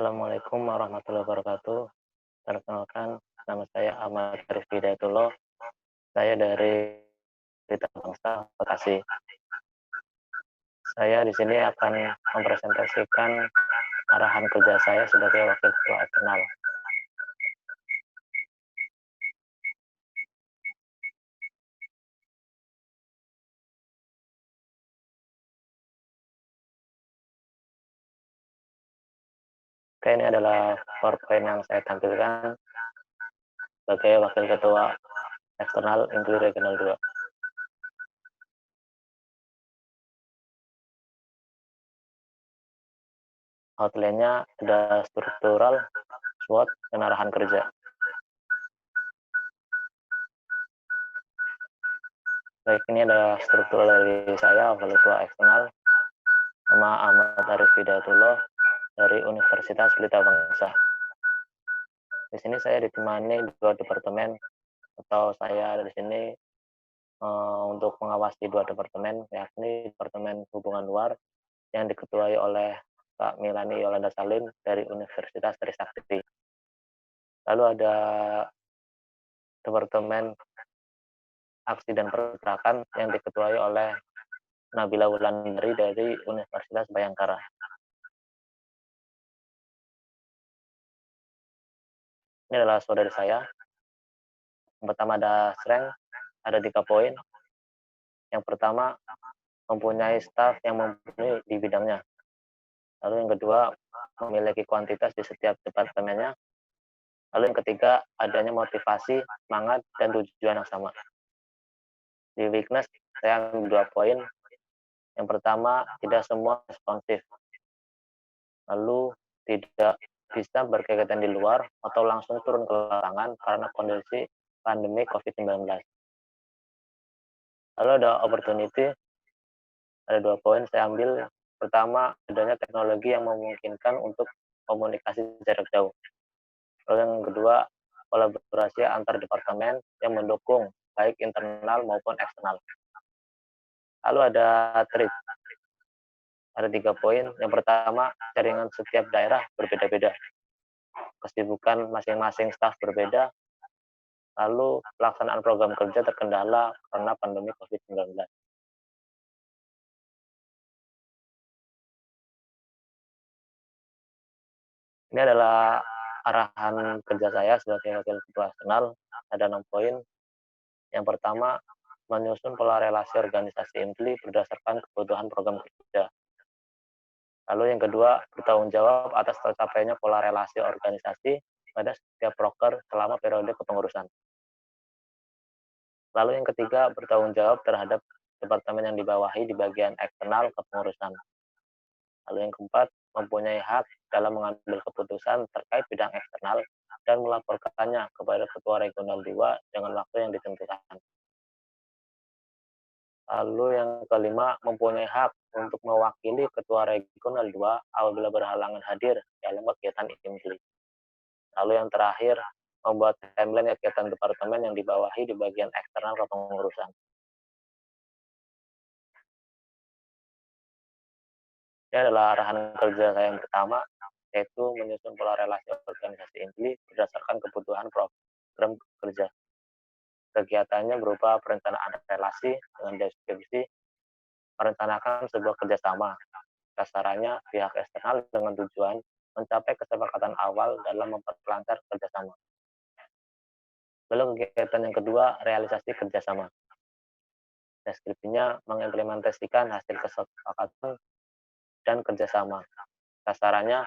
Assalamualaikum warahmatullahi wabarakatuh. Perkenalkan, nama saya Ahmad Arif Hidayatullah. Saya dari Berita Bangsa, Bekasi. Saya di sini akan mempresentasikan arahan kerja saya sebagai Wakil Ketua Eksternal. Oke, ini adalah PowerPoint yang saya tampilkan sebagai Wakil Ketua Eksternal Inklusi Regional 2. Outline-nya ada struktural, SWOT, dan arahan kerja. Baik, ini ada struktural dari saya, Wakil Ketua Eksternal. Nama Ahmad Arif Hidayatullah dari Universitas Pelita Bangsa. Di sini saya ditemani dua departemen, atau saya di sini untuk mengawasi dua departemen, yakni Departemen Hubungan Luar yang diketuai oleh Kak Milani Yolanda Salim dari Universitas Trisakti. Lalu ada Departemen Aksi dan Pergerakan yang diketuai oleh Nabila Wulandari dari Universitas Bayangkara. Ini adalah saudari saya. Yang pertama ada strength, ada 3 poin. Yang pertama, mempunyai staf yang mumpuni di bidangnya. Lalu yang kedua, memiliki kuantitas di setiap departemennya. Lalu yang ketiga, adanya motivasi, semangat, dan tujuan yang sama. Di weakness, saya ambil 2 poin. Yang pertama, tidak semua responsif. Lalu tidak bisa berkegiatan di luar atau langsung turun ke lapangan karena kondisi pandemi COVID-19. Lalu ada opportunity, ada 2 poin saya ambil. Pertama, adanya teknologi yang memungkinkan untuk komunikasi jarak jauh. Lalu yang kedua, kolaborasi antar departemen yang mendukung baik internal maupun eksternal. Lalu ada trik, ada 3 poin. Yang pertama, jaringan setiap daerah berbeda-beda. Kesibukan masing-masing staf berbeda. Lalu pelaksanaan program kerja terkendala karena pandemi COVID-19. Ini adalah arahan kerja saya sebagai wakil ketua eksternal. Ada 6 poin. Yang pertama, menyusun pola relasi organisasi INPLI berdasarkan kebutuhan program kerja. Lalu yang kedua, bertanggung jawab atas tercapainya pola relasi organisasi pada setiap proker selama periode kepengurusan. Lalu yang ketiga, bertanggung jawab terhadap departemen yang dibawahi di bagian eksternal kepengurusan. Lalu yang keempat, mempunyai hak dalam mengambil keputusan terkait bidang eksternal dan melaporkannya kepada Ketua Regional 2 dengan waktu yang ditentukan. Lalu yang kelima, mempunyai hak untuk mewakili Ketua Regional 2 apabila berhalangan hadir dalam kegiatan IMPLI. Lalu yang terakhir, membuat timeline kegiatan departemen yang dibawahi di bagian eksternal kepengurusan. Ini adalah arahan kerja saya yang pertama, yaitu menyusun pola relasi organisasi INPLI berdasarkan kebutuhan program kerja. Kegiatannya berupa perencanaan relasi dengan deskripsi, merencanakan sebuah kerjasama. Sasarannya pihak eksternal dengan tujuan mencapai kesepakatan awal dalam memperlancar kerjasama. Lalu kegiatan yang kedua, realisasi kerjasama. Deskripsinya mengimplementasikan hasil kesepakatan dan kerjasama. Sasarannya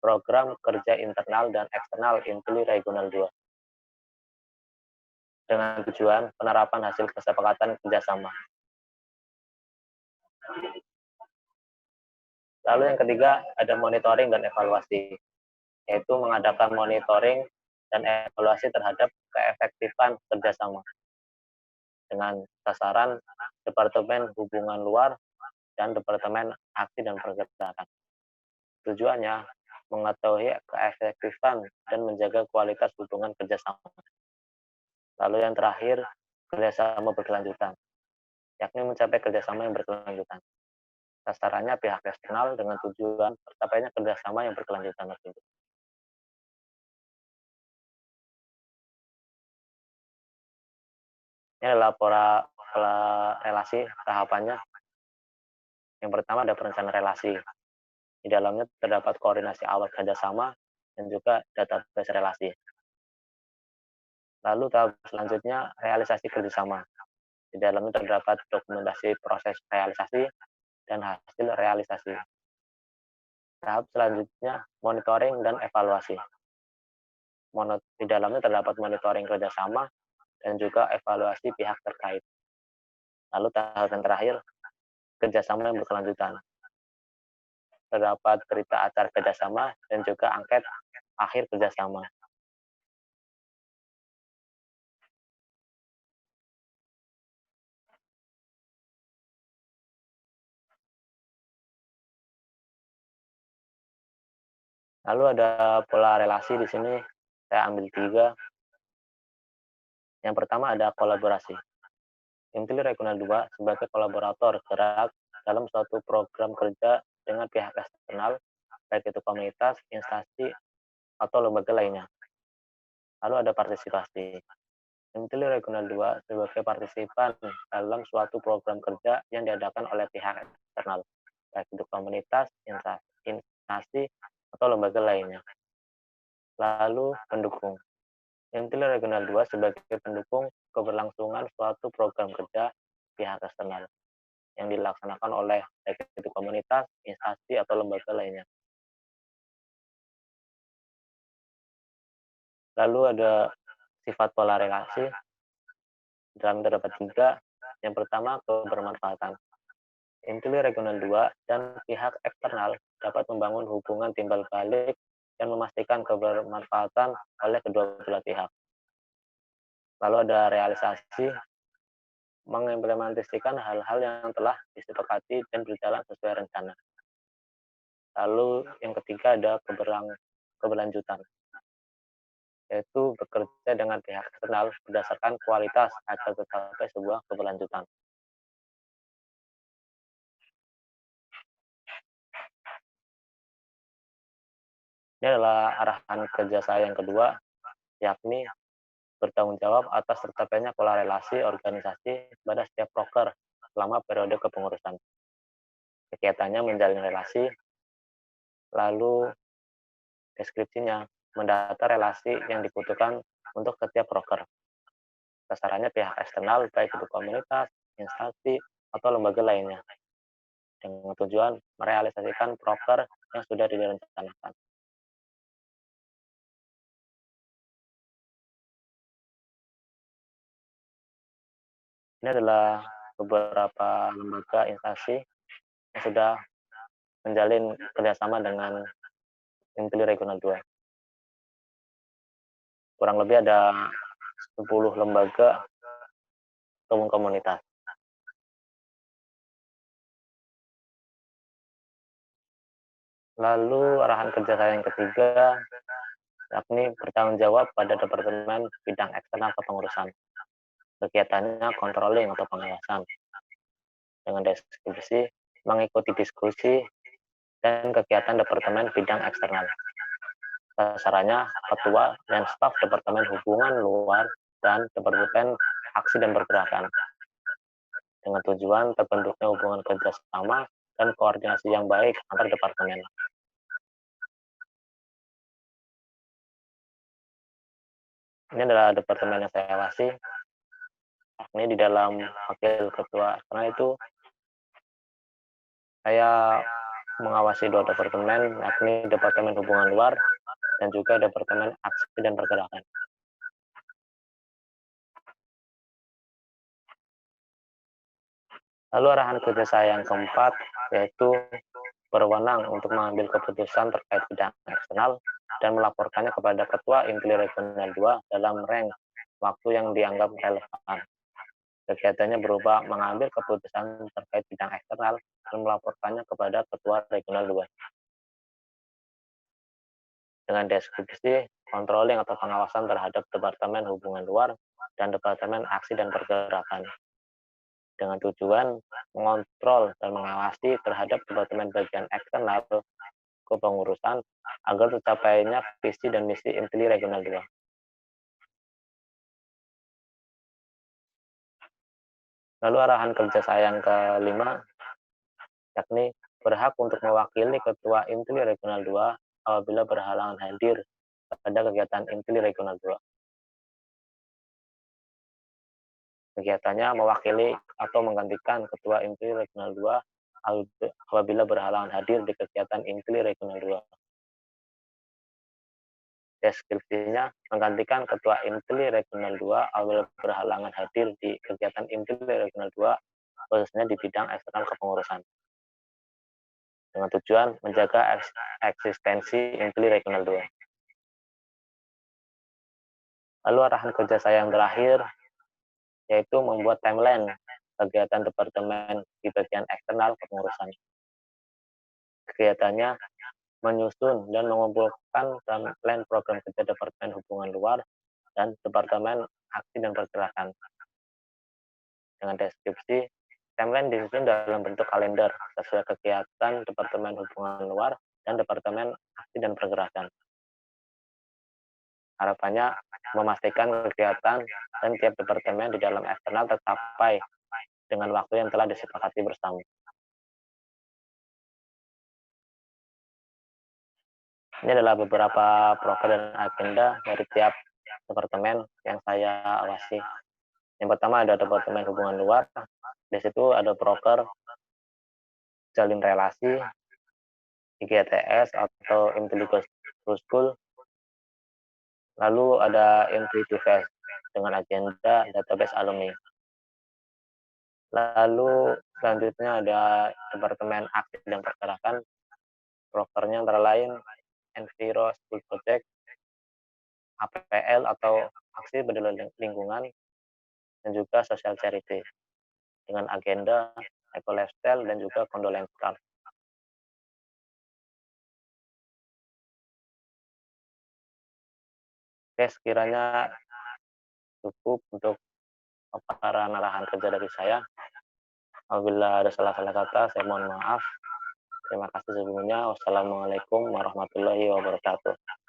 program kerja internal dan eksternal INPLI Regional 2 dengan tujuan penerapan hasil kesepakatan kerjasama. Lalu yang ketiga, ada monitoring dan evaluasi, yaitu mengadakan monitoring dan evaluasi terhadap keefektifan kerjasama dengan sasaran Departemen Hubungan Luar dan Departemen Aksi dan Pergerakan. Tujuannya mengetahui keefektifan dan menjaga kualitas hubungan kerjasama. Lalu yang terakhir, kerjasama berkelanjutan, yakni mencapai kerjasama yang berkelanjutan. Sasarannya pihak eksternal dengan tujuan tercapainya kerjasama yang berkelanjutan tersebut. Ini adalah pola relasi tahapannya. Yang pertama ada perencanaan relasi. Di dalamnya terdapat koordinasi awal kerjasama dan juga database relasi. Lalu tahap selanjutnya realisasi kerjasama. Di dalamnya terdapat dokumentasi proses realisasi dan hasil realisasi. Tahap selanjutnya monitoring dan evaluasi. Di dalamnya terdapat monitoring kerjasama dan juga evaluasi pihak terkait. Lalu tahap yang terakhir, kerjasama yang berkelanjutan. Terdapat berita acara kerjasama dan juga angket akhir kerjasama. Lalu ada pola relasi di sini, saya ambil 3. Yang pertama ada kolaborasi. Intel Regional 2 sebagai kolaborator gerak dalam suatu program kerja dengan pihak eksternal, baik itu komunitas, instansi, atau lembaga lainnya. Lalu ada partisipasi. Intel Regional 2 sebagai partisipan dalam suatu program kerja yang diadakan oleh pihak eksternal, baik itu komunitas, instansi, atau lembaga lainnya. Lalu pendukung. Intel Regional 2 sebagai pendukung keberlangsungan suatu program kerja pihak eksternal yang dilaksanakan oleh baik itu komunitas, instansi, atau lembaga lainnya. Lalu ada sifat pola relasi, dalam terdapat 3. Yang pertama, kebermanfaatan. Intel Regional 2 dan pihak eksternal dapat membangun hubungan timbal balik dan memastikan kebermanfaatan oleh kedua belah pihak. Lalu ada realisasi, mengimplementasikan hal-hal yang telah disepakati dan berjalan sesuai rencana. Lalu yang ketiga ada keberlanjutan, yaitu bekerja dengan pihak eksternal berdasarkan kualitas agar tercapai sebuah keberlanjutan. Ini adalah arahan kerja saya yang kedua, yakni bertanggung jawab atas tercapainya pola relasi organisasi pada setiap proker selama periode kepengurusan. Kegiatannya menjalin relasi, lalu deskripsinya mendata relasi yang dibutuhkan untuk setiap proker. Sasarannya pihak eksternal, baik itu komunitas, instansi, atau lembaga lainnya, dengan tujuan merealisasikan proker yang sudah direncanakan. Ini adalah beberapa lembaga instansi yang sudah menjalin kerjasama dengan Intel Regional 2. Kurang lebih ada 10 lembaga ataupun komunitas. Lalu arahan kerja saya yang ketiga, yakni bertanggung jawab pada Departemen Bidang Eksternal Kepengurusan. Kegiatannya controlling atau pengawasan, dengan deskripsi mengikuti diskusi dan kegiatan Departemen Bidang Eksternal. Sasarannya ketua dan staf Departemen Hubungan Luar dan Departemen Aksi dan Pergerakan, dengan tujuan terbentuknya hubungan kerjasama dan koordinasi yang baik antar departemen. Ini adalah departemen yang saya awasi. Ini di dalam wakil ketua, karena itu saya mengawasi 2 departemen, yakni Departemen Hubungan Luar dan juga Departemen Aksi dan Pergerakan. Lalu arahan kerja saya yang keempat, yaitu berwenang untuk mengambil keputusan terkait bidang eksternal dan melaporkannya kepada Ketua Intel Regional 2 dalam rank waktu yang dianggap relevan. Kegiatannya berupa mengambil keputusan terkait bidang eksternal dan melaporkannya kepada Ketua Regional 2. Dengan deskripsi, controlling atau pengawasan terhadap Departemen Hubungan Luar dan Departemen Aksi dan Pergerakan. dengan tujuan mengontrol dan mengawasi terhadap departemen bagian eksternal kepengurusan agar tercapainya visi dan misi Inteli Regional 2. Lalu arahan kerja saya yang kelima, yakni berhak untuk mewakili Ketua Inteli Regional 2 apabila berhalangan hadir pada kegiatan Inteli Regional 2. Kegiatannya mewakili atau menggantikan Ketua Inteli Regional 2 apabila berhalangan hadir di kegiatan Inteli Regional 2. Deskripsinya menggantikan Ketua Inteli Regional 2 apabila berhalangan hadir di kegiatan Inteli Regional 2, khususnya di bidang eksternal kepengurusan, dengan tujuan menjaga eksistensi Inteli Regional 2. Lalu arahan kerja saya yang terakhir, yaitu membuat timeline kegiatan departemen di bagian eksternal kepengurusan. Kegiatannya menyusun dan mengumpulkan timeline program kerja Departemen Hubungan Luar dan Departemen Aksi dan Pergerakan. Dengan deskripsi, timeline disusun dalam bentuk kalender sesuai kegiatan Departemen Hubungan Luar dan Departemen Aksi dan Pergerakan. Harapannya memastikan kegiatan dan tiap departemen di dalam eksternal tercapai dengan waktu yang telah disepakati bersama. Ini adalah beberapa proker dan agenda dari tiap departemen yang saya awasi. Yang pertama ada Departemen Hubungan Luar. Di situ ada proker jalin relasi, IGTS atau Intelligence School. Lalu ada Intuitive dengan agenda database alumni. Lalu selanjutnya ada Departemen Aksi dan Pergerakan. Prokernya antara lain Enviro School Project, APL atau Aksi Peduli Lingkungan, dan juga Social Charity dengan agenda Eco Lifestyle dan juga Condolence Card. Oke, sekiranya cukup untuk paparan arahan kerja dari saya. Apabila ada salah-salah kata, saya mohon maaf. Terima kasih sebelumnya. Wassalamualaikum warahmatullahi wabarakatuh.